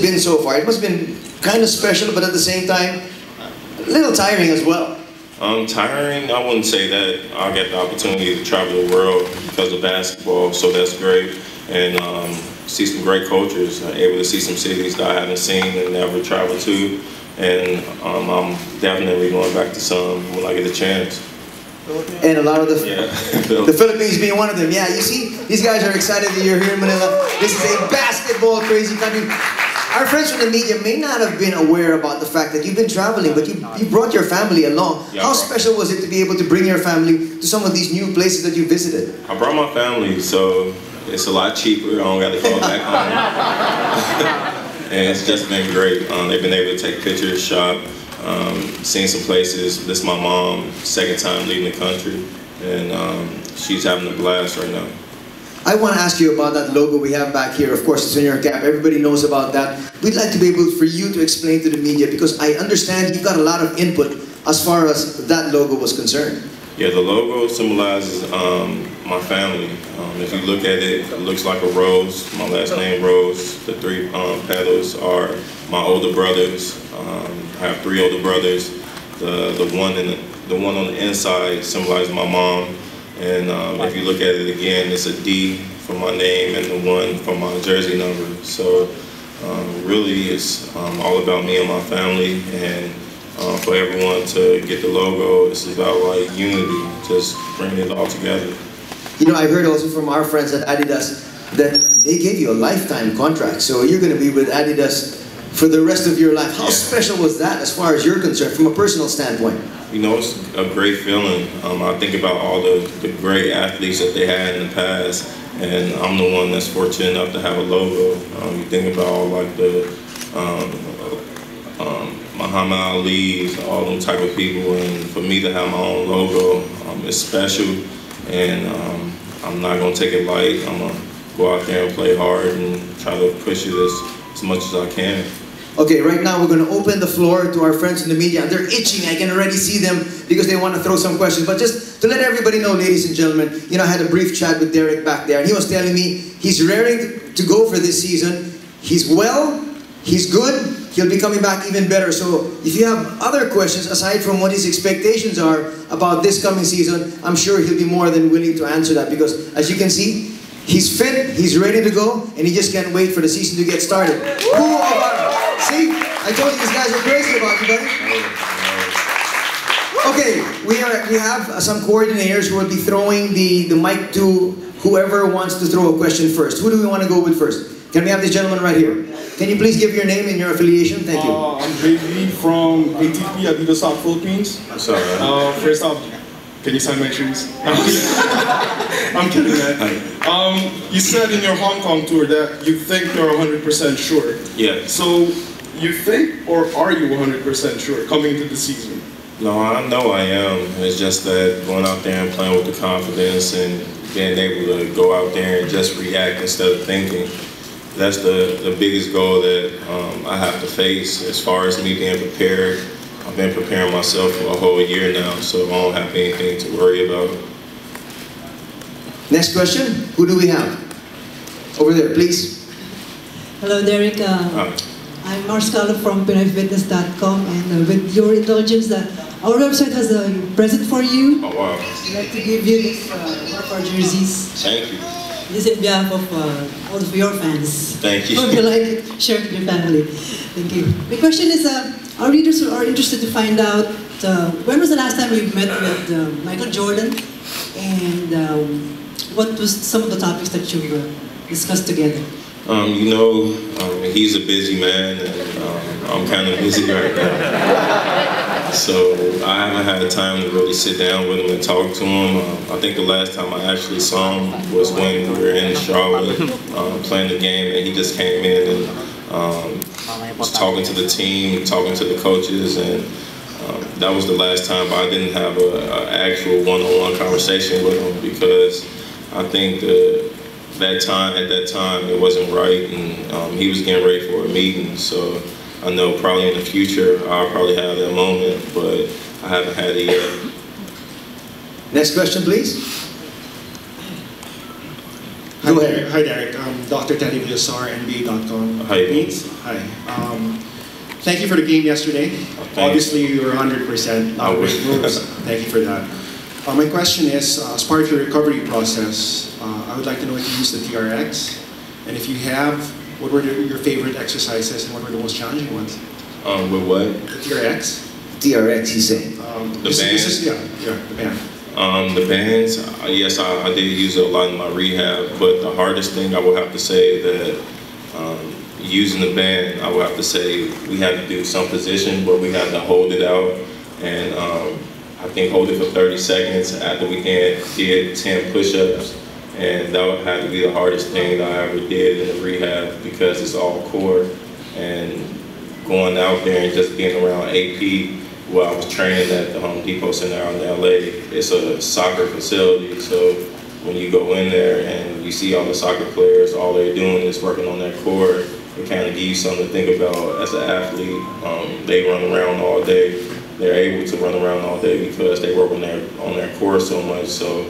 it been so far? It must have been kind of special, but at the same time, a little tiring as well. Tiring, I wouldn't say that. I get the opportunity to travel the world because of basketball, so that's great. And see some great cultures, able to see some cities that I haven't seen and never traveled to. And I'm definitely going back to some when I get a chance. And a lot of the Philippines being one of them. Yeah, you see, these guys are excited that you're here in Manila. This is a basketball crazy country. Our friends from the media may not have been aware about the fact that you've been traveling, but you brought your family along. Yeah, how special was it to be able to bring your family to some of these new places that you visited? I brought my family, so it's a lot cheaper. I don't got to go back home. And it's just been great. They've been able to take pictures, shop, seen some places. This is my mom's second time leaving the country, and she's having a blast right now. I want to ask you about that logo we have back here. Of course, it's in your cap. Everybody knows about that. We'd like to be able for you to explain to the media, because I understand you've got a lot of input as far as that logo was concerned. Yeah, the logo symbolizes my family. If you look at it, it looks like a rose. My last name, Rose. The three petals are my older brothers. I have three older brothers. The one on the inside symbolizes my mom. And if you look at it again, it's a D for my name and the one for my jersey number. So really it's all about me and my family, and for everyone to get the logo, it's about like unity, just bringing it all together. You know, I heard also from our friends at Adidas that they gave you a lifetime contract, so you're going to be with Adidas for the rest of your life. How special was that as far as you're concerned, from a personal standpoint? You know, it's a great feeling. I think about all the great athletes that they had in the past, and I'm the one that's fortunate enough to have a logo. You think about all like the Muhammad Ali's, all them type of people, and for me to have my own logo, it's special, and I'm not gonna take it light. I'm gonna go out there and play hard and try to push it as much as I can. Okay, right now we're going to open the floor to our friends in the media. They're itching. I can already see them because they want to throw some questions. But just to let everybody know, ladies and gentlemen, you know, I had a brief chat with Derrick back there, and he was telling me he's raring to go for this season. He's well, he's good, he'll be coming back even better. So if you have other questions aside from what his expectations are about this coming season, I'm sure he'll be more than willing to answer that, because as you can see, he's fit, he's ready to go, and he just can't wait for the season to get started. See, I told you these guys are crazy about you, buddy. Okay, we have some coordinators who will be throwing the mic to whoever wants to throw a question first. Who do we want to go with first? Can we have this gentleman right here? Can you please give your name and your affiliation? Thank you. I'm JV from ATP Adidas South Philippines. Sorry. First off, can you sign my shoes? I'm kidding, man. You said in your Hong Kong tour that you think you're 100% sure. Yeah. So, you think, or are you 100% sure coming into the season? No, I know I am. It's just that going out there and playing with the confidence and being able to go out there and just react instead of thinking. That's the biggest goal that I have to face as far as me being prepared. I've been preparing myself for a whole year now, so I don't have anything to worry about. Next question, who do we have? Over there, please. Hello, Derrick. I'm Marscala from PinoyFitness.com, and with your indulgence, that our website has a present for you. Oh, wow. I'd like to give you this, one of our jerseys. Thank you. This is in behalf of all of your fans. Thank you. Hope you like it. Share it with your family. Thank you. The question is, our readers are interested to find out, when was the last time you met with Michael Jordan, and what was some of the topics that you discussed together? You know, he's a busy man, and I'm kind of busy right now. So I haven't had time to really sit down with him and talk to him. I think the last time I actually saw him was when we were in Charlotte playing the game, and he just came in and was talking to the team, talking to the coaches, and that was the last time. But I didn't have an actual one-on-one conversation with him, because I think at that time it wasn't right, and he was getting ready for a meeting. So I know probably in the future I'll probably have that moment, but I haven't had it yet. Next question, please. Go ahead. Hi, Derrick. Dr. Teddy Villasar, NBA.com. Hi. Hi. Thank you for the game yesterday. Obviously, you were 100%. Not great moves. Thank you for that. My question is, as part of your recovery process, I would like to know if you used the TRX, and if you have, what were your favorite exercises and what were the most challenging ones? With what? The TRX. TRX, he's saying. The bands? Yeah, the band. The bands, yes, I did use it a lot in my rehab, but the hardest thing I would have to say that using the band, I would have to say we had to do some position where we had to hold it out, and I think hold it for 30 seconds after we did 10 push-ups, and that would have to be the hardest thing that I ever did in the rehab because it's all core, and going out there and just being around AP, where I was training at the Home Depot Center out in LA, it's a soccer facility, so when you go in there and you see all the soccer players, all they're doing is working on that core, it kind of gives you something to think about as an athlete. They run around all day. They're able to run around all day because they work on their core so much. So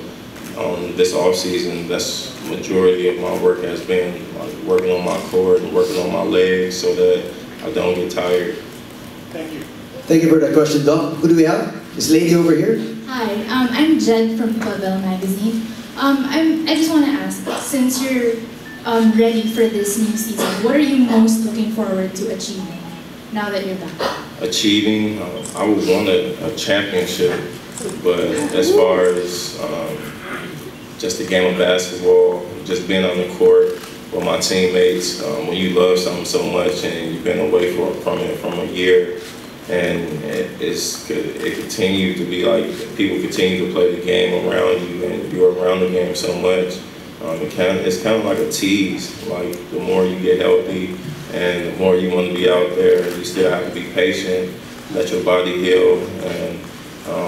this off season, that's the majority of my work has been like working on my core and working on my legs so that I don't get tired. Thank you. Thank you for that question, Doc. Who do we have? This lady over here. Hi, I'm Jed from Pavel Magazine. I just want to ask, since you're ready for this new season, what are you most looking forward to achieving now that you're back? Achieving, I would want a championship, but as far as just the game of basketball, just being on the court with my teammates, when you love something so much and you've been away from it from a year, and it continues to be like people continue to play the game around you and you're around the game so much, it's kind of like a tease. Like the more you get healthy and the more you want to be out there, you still have to be patient, let your body heal. And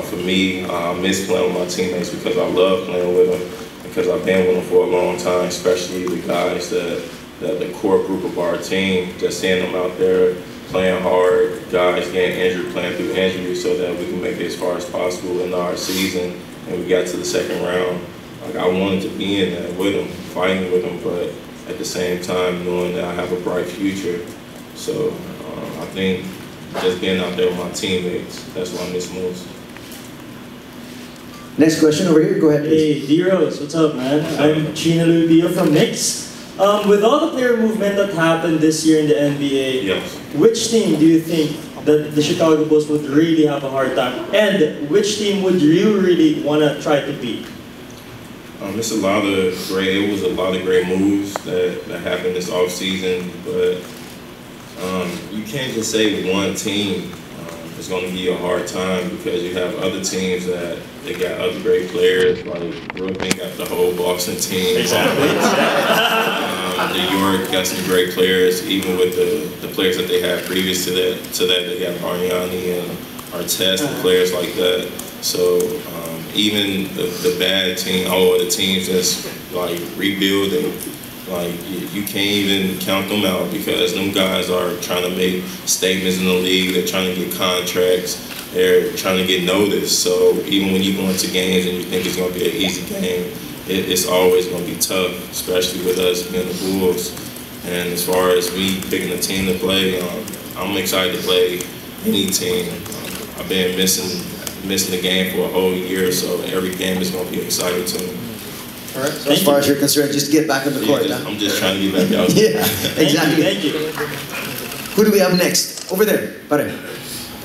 for me, I miss playing with my teammates because I love playing with them, because I've been with them for a long time, especially the guys that the core group of our team, just seeing them out there playing hard, guys getting injured, playing through injury so that we can make it as far as possible in our season. And we got to the second round. Like I wanted to be in that with them, fighting with them, but at the same time knowing that I have a bright future. So I think just being out there with my teammates, that's what I miss most. Next question over here. Go ahead, please. Hey, D-Rose, what's up, man? I'm Chino Lubio from Knicks. With all the player movement that happened this year in the NBA, yes, which team do you think that the Chicago Bulls would really have a hard time? And which team would you really want to try to beat? it was a lot of great moves that happened this offseason, but you can't just say one team is going to give you a hard time because you have other teams that they got other great players, like Brooklyn got the whole Boston team. Exactly. New York got some great players, even with the players that they had previous to that they got Bargnani and Artest and players like that. So even the bad team, all of the teams that's like rebuilding, like you can't even count them out because them guys are trying to make statements in the league. They're trying to get contracts. They're trying to get noticed. So even when you go into games and you think it's going to be an easy game, it's always going to be tough, especially with us being the Bulls. And as far as me picking a team to play, I'm excited to play any team. I've been missing the game for a whole year, so every game is going to be exciting to me. All right. So as far as you're concerned, just get back on the court. I'm just trying to get back out. Yeah, exactly. Thank you. Who do we have next? Over there, pare.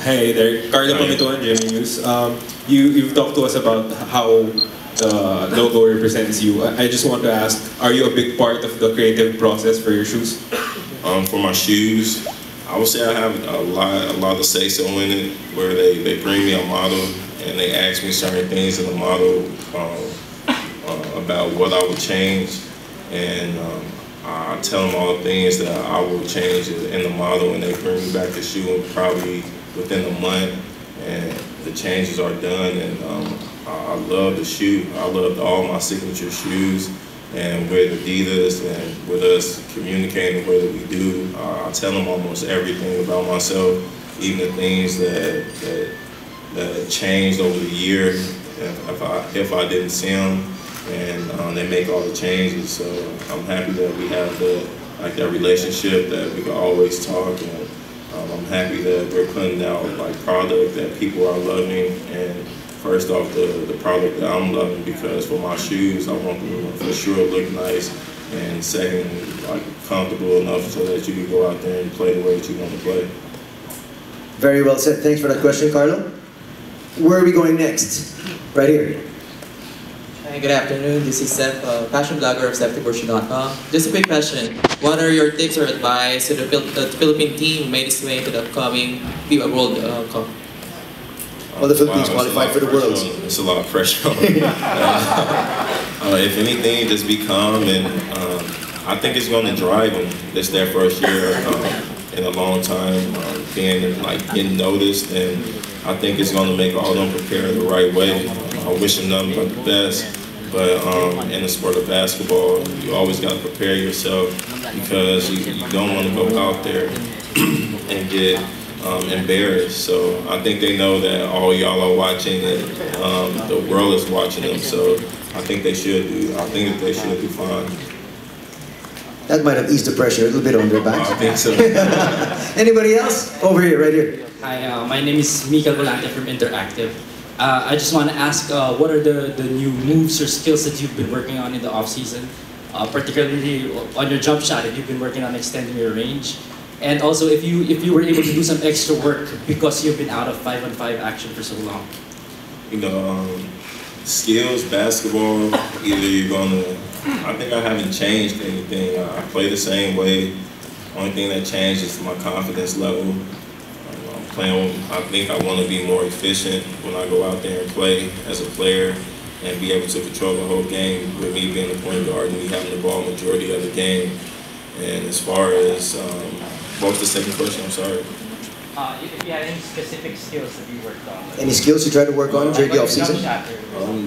Hey there, Carlo Pamituan, Jimmy News. You've talked to us about how the logo represents you. I just want to ask, are you a big part of the creative process for your shoes? For my shoes, I would say I have a lot of say-so in it, where they bring me a model and they ask me certain things in the model about what I would change, and I tell them all the things that I will change in the model, and they bring me back the shoe probably within a month, and the changes are done, and I love the shoe. I love all my signature shoes, and with Adidas and with us communicating the way that we do, I tell them almost everything about myself, even the things that changed over the year if I didn't see them. and they make all the changes. So I'm happy that we have that relationship that we can always talk, and I'm happy that we're putting out like product that people are loving. And first off, the product that I'm loving, because for my shoes, I want them to for sure look nice, and second, like comfortable enough so that you can go out there and play the way that you want to play. Very well said. Thanks for that question, Carlo. Where are we going next? Right here. Hi, good afternoon. This is Seth, fashion blogger of SethTiborcio.com. Just a quick question. What are your tips or advice to the Philippine team who made its way into the upcoming FIBA World Cup? Well, the Philippines qualified for the World. It's a lot of pressure on if anything, just be calm, and I think it's going to drive them. It's their first year in a long time being like getting noticed, and I think it's going to make all of them prepare the right way. I wish them nothing but the best, but in the sport of basketball, you always got to prepare yourself, because you don't want to go out there and get embarrassed. So I think they know that all y'all are watching, and the world is watching them. So I think they should do. I think that they should do fine. That might have eased the pressure a little bit on their backs. I think so. Anybody else? Over here, right here. Hi, my name is Mikael Volante from Interactive. I just want to ask, what are the new moves or skills that you've been working on in the off-season? Particularly on your jump shot, if you've been working on extending your range. And also, if you were able to do some extra work because you've been out of 5-on-5 action for so long. You know, skills, basketball, either you're going to, I think I haven't changed anything. I play the same way. Only thing that changed is my confidence level. I think I want to be more efficient when I go out there and play as a player, and be able to control the whole game, with me being the point guard and me having the ball majority of the game. And as far as, what was the second question? I'm sorry. If you had any specific skills that you worked on. Any skills you tried to work on during the off-season?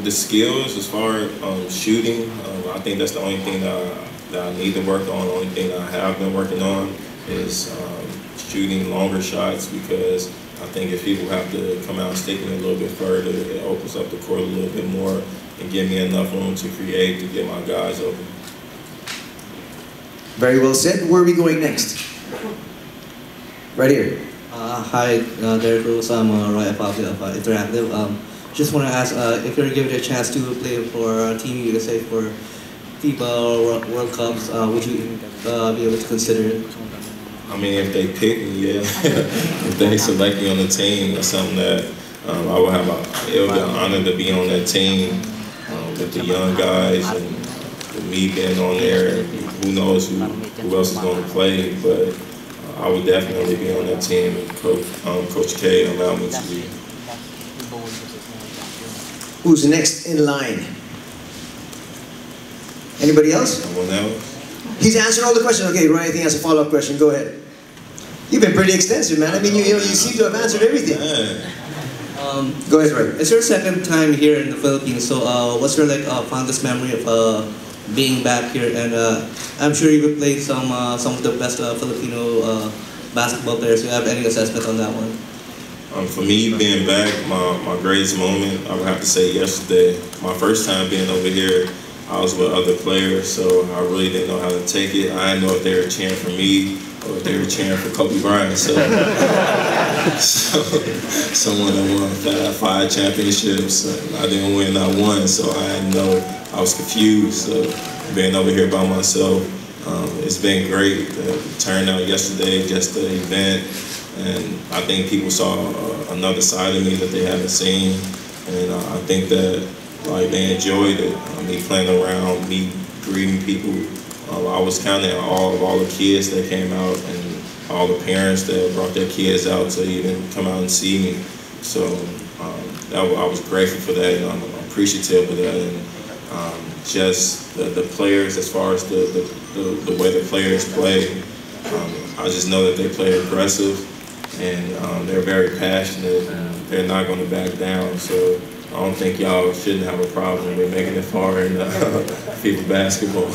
The skills, as far as shooting, I think that's the only thing that I need to work on. The only thing that I have been working on is shooting longer shots, because I think if people have to come out sticking a little bit further, it opens up the court a little bit more and give me enough room to create, to get my guys open. Very well said. Where are we going next? Right here. Hi, Derrick. I'm Roy Apopli of Interactive. Just want to ask if you're given a chance to play for Team USA for FIBA or World Cups, would you be able to consider it? I mean, if they pick me, yeah. If they select me on the team, that's something that I would have. It would be an honor to be on that team with the young guys, and with me being on there. And who knows who else is going to play, but I would definitely be on that team. And Coach K allowed me to be. Who's next in line? Anybody else? Someone else? He's answered all the questions. Okay, Roy, I think has a follow-up question. Go ahead. You've been pretty extensive, man. I mean, you seem to have answered everything. Go ahead, Roy. It's your second time here in the Philippines, so what's your fondest memory of being back here? And I'm sure you've played some of the best Filipino basketball players. Do you have any assessment on that one? For me, being back, my greatest moment, I would have to say yesterday. My first time being over here, I was with other players, so I really didn't know how to take it. I didn't know if they were cheering for me or if they were cheering for Kobe Bryant. So someone that won 5 championships, I didn't win not one, so I didn't know. I was confused. So being over here by myself, it's been great. The turnout yesterday, just the event, and I think people saw another side of me that they haven't seen, and I think that they enjoyed it. Me playing around, me greeting people. I was counting all the kids that came out, and all the parents that brought their kids out to even come out and see me. So I was grateful for that, and I'm appreciative of that. And just the players, as far as the way the players play, I just know that they play aggressive, and they're very passionate, and they're not going to back down. So I don't think y'all shouldn't have a problem with making it far in FIBA basketball.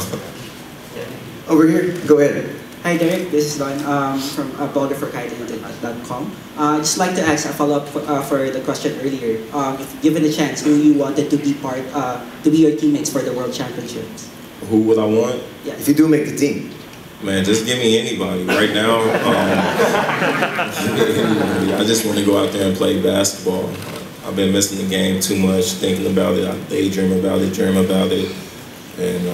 Over here, go ahead. Hi Derrick, this is Don from blogger for kiteagent.com. I'd just like to ask a follow-up for the question earlier. If given a chance, who you wanted to be to be your teammates for the World Championships? Who would I want? Yeah. If you do make the team. Man, just give me anybody. Right now, I just want to go out there and play basketball. I've been missing the game too much, thinking about it. I daydream about it, dream about it, and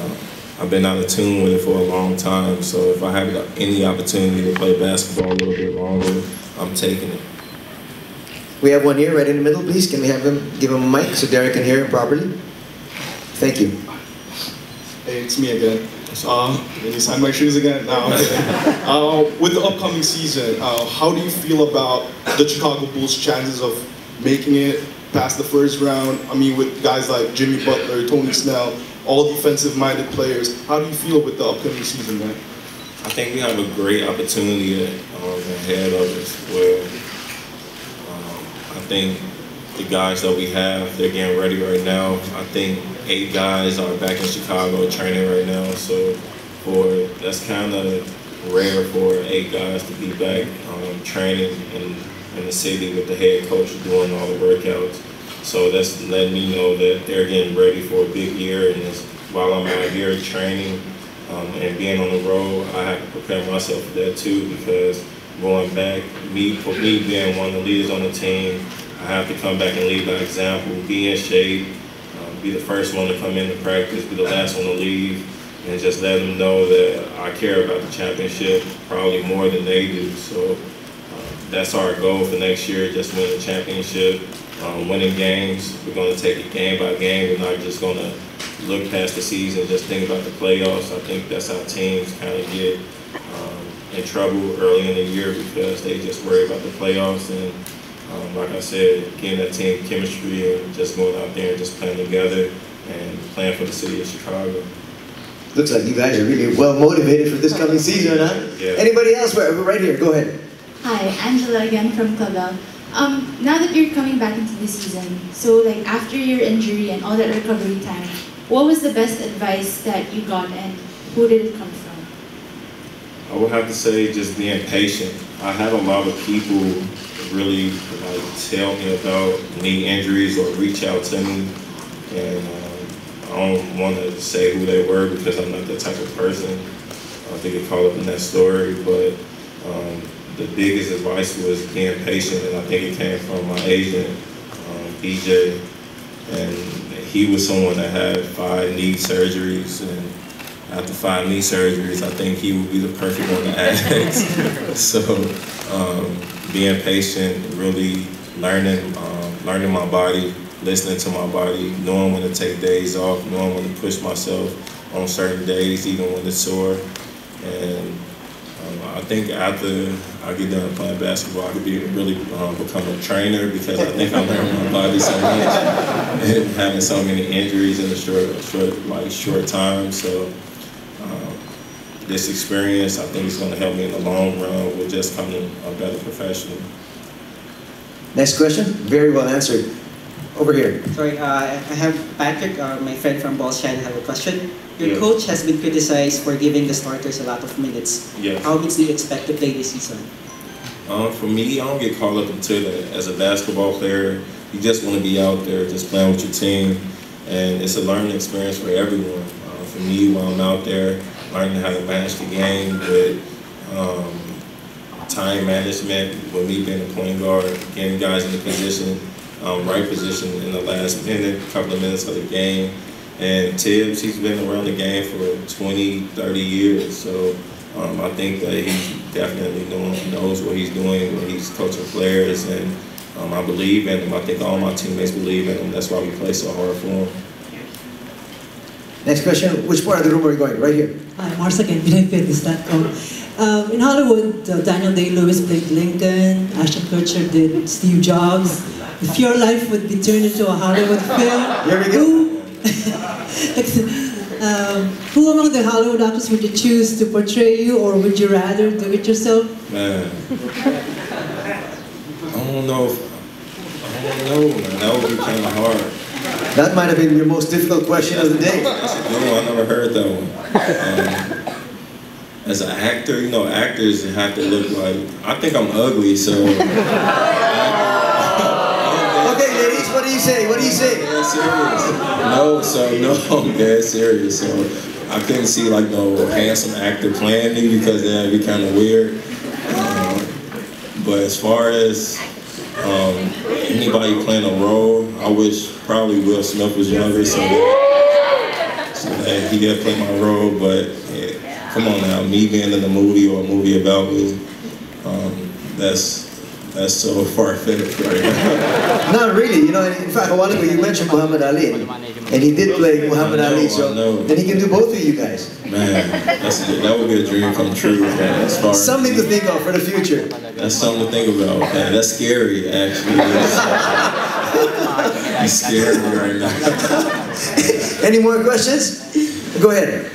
I've been out of tune with it for a long time. So if I have any opportunity to play basketball a little bit longer, I'm taking it. We have one here, right in the middle, please. Can we have him, give him a mic so Derrick can hear him properly? Thank you. Hey, it's me again. Can you sign my shoes again? No, I'm kidding. With the upcoming season, how do you feel about the Chicago Bulls' chances of making it past the first round? I mean, with guys like Jimmy Butler, Tony Snell, all defensive-minded players. How do you feel with the upcoming season, man? I think we have a great opportunity ahead of us where I think the guys that we have, they're getting ready right now. I think 8 guys are back in Chicago training right now, so that's kind of rare for 8 guys to be back training in the city with the head coach doing all the workouts. So that's letting me know that they're getting ready for a big year, and while I'm out here training and being on the road, I have to prepare myself for that too, because going back, me being one of the leaders on the team, I have to come back and lead by example, be in shape, be the first one to come into practice, be the last one to leave, and just let them know that I care about the championship probably more than they do. So that's our goal for next year, just win the championship. Winning games, we're going to take it game by game. We're not just going to look past the season, just think about the playoffs. I think that's how teams kind of get in trouble early in the year, because they just worry about the playoffs. And like I said, getting that team chemistry and just going out there and just playing together and playing for the city of Chicago. Looks like you guys are really well motivated for this coming season, huh? Yeah. Anybody else? Right here, go ahead. Hi, Angela again from Club. Now that you're coming back into the season, so like after your injury and all that recovery time, what was the best advice that you got and who did it come from? I would have to say just being patient. I had a lot of people really tell me about knee injuries or reach out to me, and I don't want to say who they were because I'm not that type of person. I think get caught up in that story, but the biggest advice was being patient, and I think it came from my agent, BJ, and he was someone that had 5 knee surgeries, and after 5 knee surgeries, I think he would be the perfect one to ask. So being patient, really learning my body, listening to my body, knowing when to take days off, knowing when to push myself on certain days, even when it's sore. And I think after I get done playing basketball, I could really become a trainer, because I think I learned my body so much, and having so many injuries in a short time. So this experience, I think, is going to help me in the long run with just becoming a better professional. Next question, very well answered. Over here. Sorry, I have Patrick, my friend from Ballshine, have a question. Your Yeah. coach has been criticized for giving the starters a lot of minutes. Yeah. How minutes do you expect to play this season? For me, I don't get caught up into that. As a basketball player, you just want to be out there just playing with your team, and it's a learning experience for everyone. For me, while I'm out there, learning how to manage the game with time management, with me being a point guard, getting guys in the position, right position in the last minute, couple of minutes of the game. And Tibbs, he's been around the game for 20, 30 years, so I think that he definitely knows what he's doing when he's coaching players, and I believe in him. I think all my teammates believe in him. That's why we play so hard for him. Next question, which part of the room are you going? Right here. Hi, Mars again, BigFitness.com. In Hollywood, Daniel Day-Lewis played Lincoln, Ashton Kutcher did Steve Jobs. If your life would be turned into a Hollywood film, Here we go. who among the Hollywood actors would you choose to portray you, or would you rather do it yourself? Man, I don't know, man. That would be kind of hard. That might have been your most difficult question of the day. That's a good one. I never heard that one. as an actor, you know, actors have to look like, I think I'm ugly, so. Okay, ladies, what do you say? What do you say? Yeah, serious. No, I'm dead serious. So I couldn't see like no handsome actor playing me because that'd be kind of weird. But as far as anybody playing a role, I wish probably Will Smith was younger so that he could play my role. But yeah, come on now, me being in a movie or a movie about me, that's so far-fetched right now. Not really, you know, in fact, a while ago you mentioned Muhammad Ali, and he did play Muhammad Ali, so then he can do both of you guys. Man, that would be a dream come true, man, as far as something to think of for the future. That's something to think about, man. That's scary, actually. It's scary right now. Any more questions? Go ahead.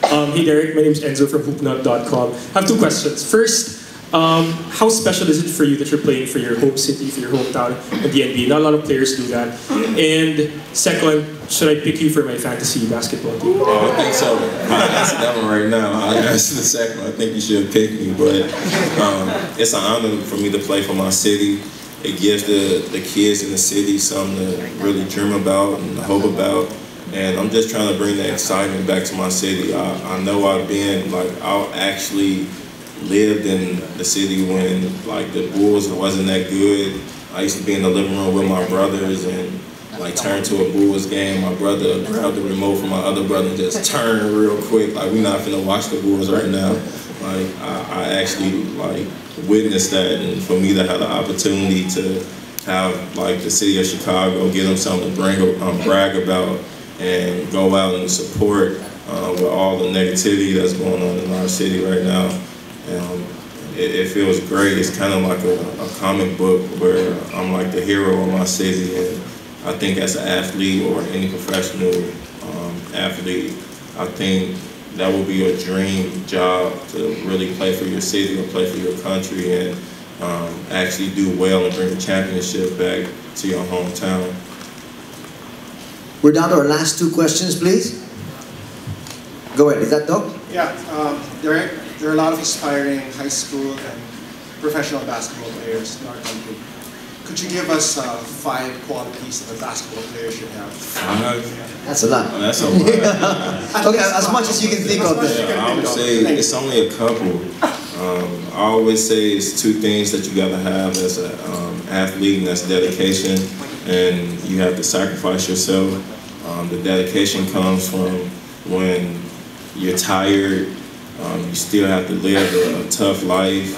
Hey Derrick, my name is Enzo from hoopnut.com. I have two questions. First, how special is it for you that you're playing for your home city, for your hometown in the NBA? Not a lot of players do that. And second, should I pick you for my fantasy basketball team? Oh, I think so. I'll answer that one right now. I'll answer the second one. I think you should pick me. But it's an honor for me to play for my city. It gives the kids in the city something to really dream about and hope about. And I'm just trying to bring that excitement back to my city. I know I actually lived in the city when like the Bulls wasn't that good. I used to be in the living room with my brothers and like turn to a Bulls game. My brother grabbed the remote from my other brother and just turned real quick. Like we're not finna watch the Bulls right now. Like I actually like witnessed that, and for me to have the opportunity to have like the city of Chicago give them something to brag about and go out and support with all the negativity that's going on in our city right now. It feels great. It's kind of like a comic book where I'm like the hero of my city, and I think as an athlete or any professional athlete, I think that would be a dream job to really play for your city or play for your country and actually do well and bring a championship back to your hometown. We're down to our last two questions, please. Go ahead. Is that Doc? Yeah, Derrick, there are a lot of aspiring high school and professional basketball players in our country. Could you give us 5 qualities that a basketball player should have? 5? That's a lot. Oh, that's a lot. Okay, as much as you can think of. Yeah, I would say it's only a couple. I always say it's 2 things that you gotta have as an athlete, and that's dedication, and you have to sacrifice yourself. The dedication comes from when you're tired, you still have to live a tough life,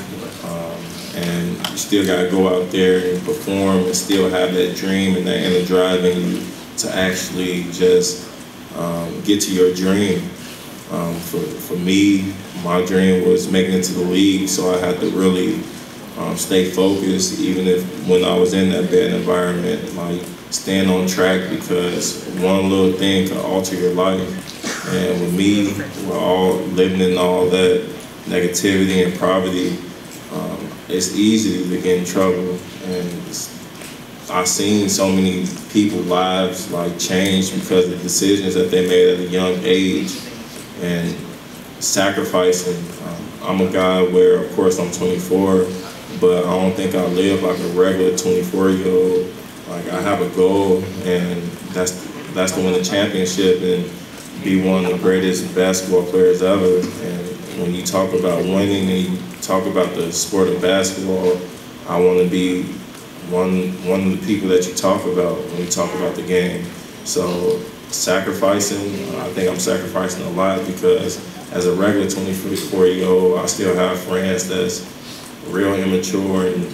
and you still gotta go out there and perform and still have that dream and that inner drive in you to actually just get to your dream. For me, my dream was making it to the league, so I had to really stay focused, even if when I was in that bad environment, like staying on track, because one little thing could alter your life. And with me, we're all living in all that negativity and poverty. It's easy to get in trouble, and I've seen so many people's lives like change because of decisions that they made at a young age and sacrificing. I'm a guy where, of course, I'm 24, but I don't think I live like a regular 24-year-old. Like I have a goal, and that's to win a championship and be one of the greatest basketball players ever. And when you talk about winning and you talk about the sport of basketball, I want to be one of the people that you talk about when you talk about the game. So sacrificing, I think I'm sacrificing a lot because as a regular 24-year-old, I still have friends that's real immature and